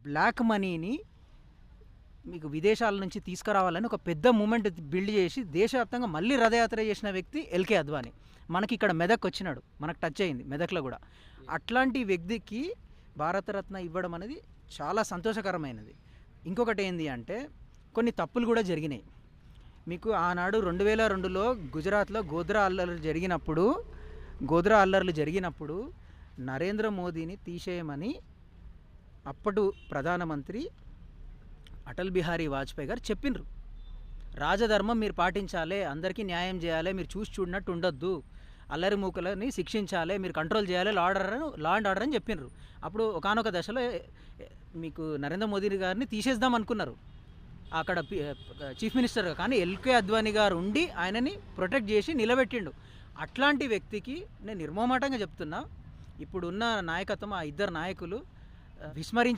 Black మనీని మీకు విదేశాల నుంచి తీసుకురావాలని ఒక పెద్ద మూమెంట్ బిల్డ్ చేసి దేశవ్యాప్తంగా మళ్ళీ రథయాత్ర చేసిన వ్యక్తి ఎల్కే అద్వానీ. మనకి ఇక్కడ మెదక్ వచ్చినాడు, మనకు టచ్ అయింది మెదక్లో కూడా. అట్లాంటి వ్యక్తికి భారతరత్న ఇవ్వడం అనేది చాలా సంతోషకరమైనది. ఇంకొకటి ఏంది అంటే కొన్ని తప్పులు కూడా జరిగినాయి. మీకు ఆనాడు 2002లో గుజరాత్లో గోధ్రా అల్లర్లు జరిగినప్పుడు నరేంద్ర మోదీని తీసేయమని అప్పటి ప్రధానమంత్రి అటల్ బిహారీ వాజ్పేయి గారు చెప్పిండ్రు. రాజధర్మం మీరు పాటించాలి, అందరికీ న్యాయం చేయాలి, మీరు చూసి చూడనట్టు ఉండొద్దు, అల్లరి మూకలని శిక్షించాలి, మీరు కంట్రోల్ చేయాలి, లా అండ్ ఆర్డర్ అని చెప్పిండ్రు. అప్పుడు ఒకానొక దశలో మీకు నరేంద్ర మోదీ గారిని తీసేద్దాం అనుకున్నారు అక్కడ చీఫ్ మినిస్టర్గా. కానీ ఎల్కే అద్వానీ గారు ఉండి ఆయనని ప్రొటెక్ట్ చేసి నిలబెట్టిండు. అట్లాంటి వ్యక్తికి నేను నిర్మోహమాటంగా చెప్తున్నా, ఇప్పుడున్న నాయకత్వం ఆ ఇద్దరు నాయకులు విస్మరించి